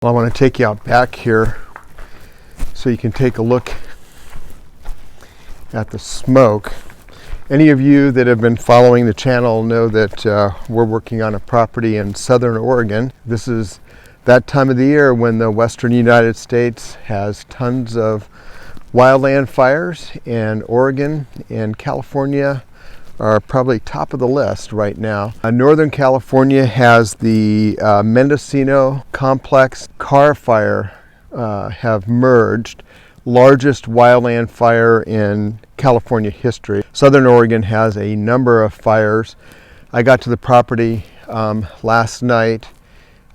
Well, I want to take you out back here so you can take a look at the smoke. Any of you that have been following the channel know that we're working on a property in southern Oregon. This is that time of the year when the western United States has tons of wildland fires, and Oregon and California are probably top of the list right now. Northern California has the Mendocino Complex Garner Fire have merged, largest wildland fire in California history. Southern Oregon has a number of fires. I got to the property last night.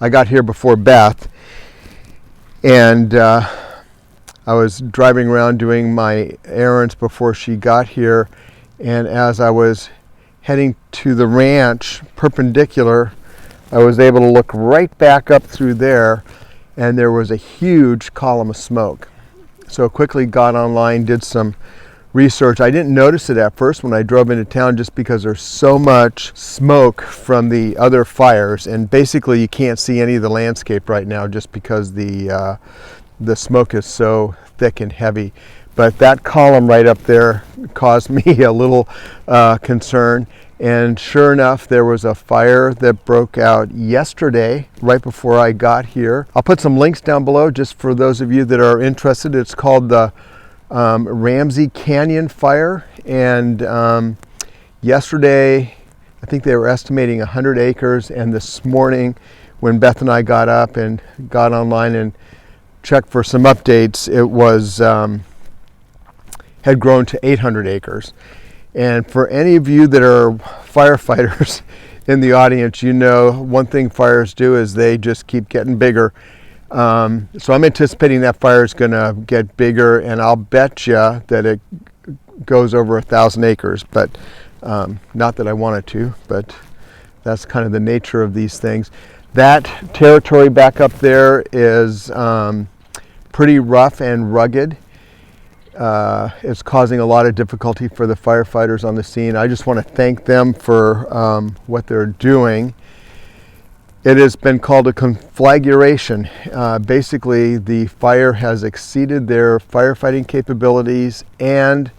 I got here before Beth, and I was driving around doing my errands before she got here. And as I was heading to the ranch perpendicular, I was able to look right back up through there, and there was a huge column of smoke. So I quickly got online, did some research. I didn't notice it at first when I drove into town just because there's so much smoke from the other fires, and basically you can't see any of the landscape right now just because the smoke is so thick and heavy. But that column right up there caused me a little concern. And sure enough, there was a fire that broke out yesterday, right before I got here. I'll put some links down below just for those of you that are interested. It's called the Ramsey Canyon fire. And yesterday, I think they were estimating 100 acres. And this morning, when Beth and I got up and got online and checked for some updates, it was had grown to 800 acres. And for any of you that are firefighters in the audience, you know one thing fires do is they just keep getting bigger. So I'm anticipating that fire is going to get bigger, and I'll bet you that it goes over 1,000 acres. But not that I want it to, but that's kind of the nature of these things. That territory back up there is pretty rough and rugged. It's causing a lot of difficulty for the firefighters on the scene. I just want to thank them for what they're doing. It has been called a conflagration. Basically, the fire has exceeded their firefighting capabilities and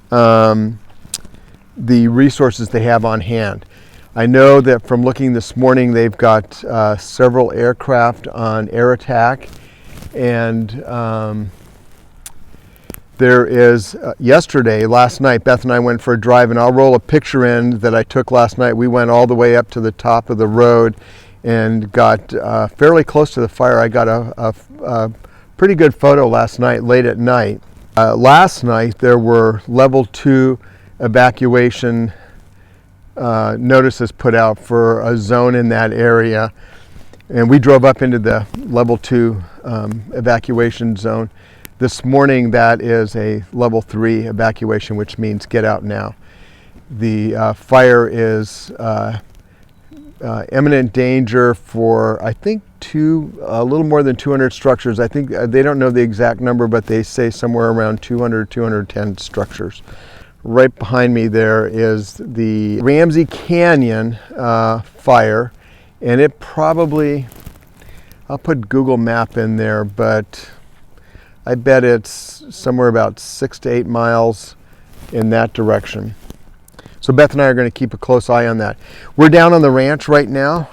the resources they have on hand. I know that from looking this morning, they've got several aircraft on air attack, and there is, last night, Beth and I went for a drive, and I'll roll a picture in that I took last night. We went all the way up to the top of the road and got fairly close to the fire. I got a pretty good photo last night, late at night. Last night, there were level 2 evacuation notices put out for a zone in that area. And we drove up into the level 2 evacuation zone. This morning, that is a level 3 evacuation, which means get out now. The fire is imminent danger for, I think, a little more than 200 structures. I think they don't know the exact number, but they say somewhere around 200, 210 structures. Right behind me there is the Ramsey Canyon fire, and it probably, I'll put Google Map in there, but I bet it's somewhere about 6 to 8 miles in that direction. So Beth and I are going to keep a close eye on that. We're down on the ranch right now.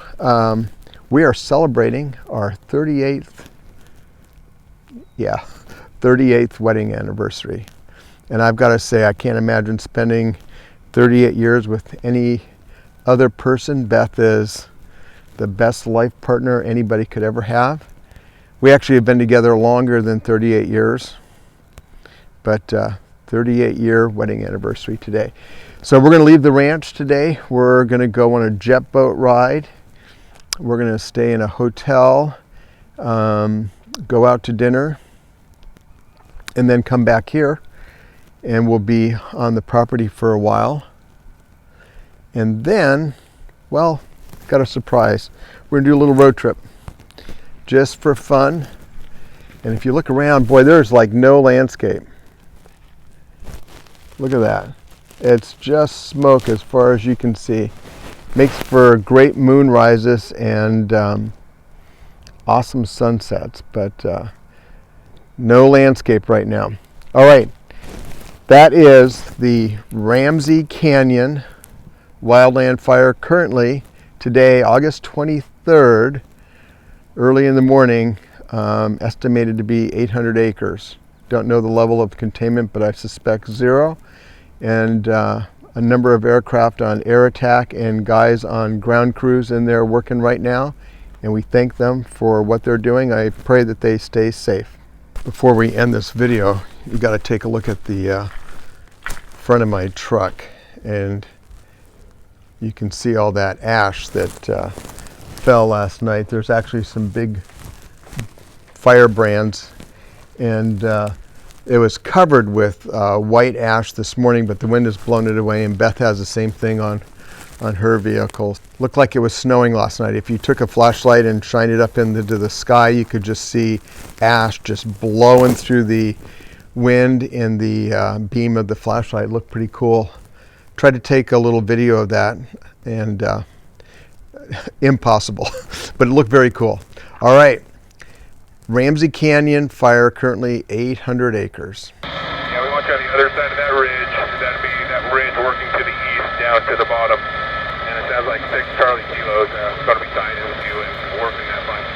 We are celebrating our 38th wedding anniversary. And I've got to say, I can't imagine spending 38 years with any other person. Beth is the best life partner anybody could ever have. We actually have been together longer than 38 years, but 38-year wedding anniversary today. So we're going to leave the ranch today. We're going to go on a jet boat ride. We're going to stay in a hotel, go out to dinner, and then come back here, and we'll be on the property for a while. And then, well, got a surprise. We're going to do a little road trip, just for fun. And if you look around, boy, there's like no landscape. Look at that. It's just smoke as far as you can see. Makes for great moon rises, and awesome sunsets, but no landscape right now. All right, that is the Ramsey Canyon wildland fire currently today, August 23rd, early in the morning, estimated to be 800 acres. Don't know the level of containment, but I suspect 0. And a number of aircraft on air attack and guys on ground crews in there working right now. And we thank them for what they're doing. I pray that they stay safe. Before we end this video, you got to take a look at the front of my truck, and you can see all that ash that fell last night. There's actually some big firebrands, and it was covered with white ash this morning, but the wind has blown it away, and Beth has the same thing on her vehicle. Looked like it was snowing last night. If you took a flashlight and shined it up into the sky, you could just see ash just blowing through the wind in the beam of the flashlight. It looked pretty cool. Tried to take a little video of that, and impossible, but it looked very cool. All right, Ramsey Canyon fire, currently 800 acres. Yeah, we want you on the other side of that ridge. That'd be that ridge working to the east down to the bottom. And it sounds like 6 Charlie Kilos going to be tied in with you and working that line.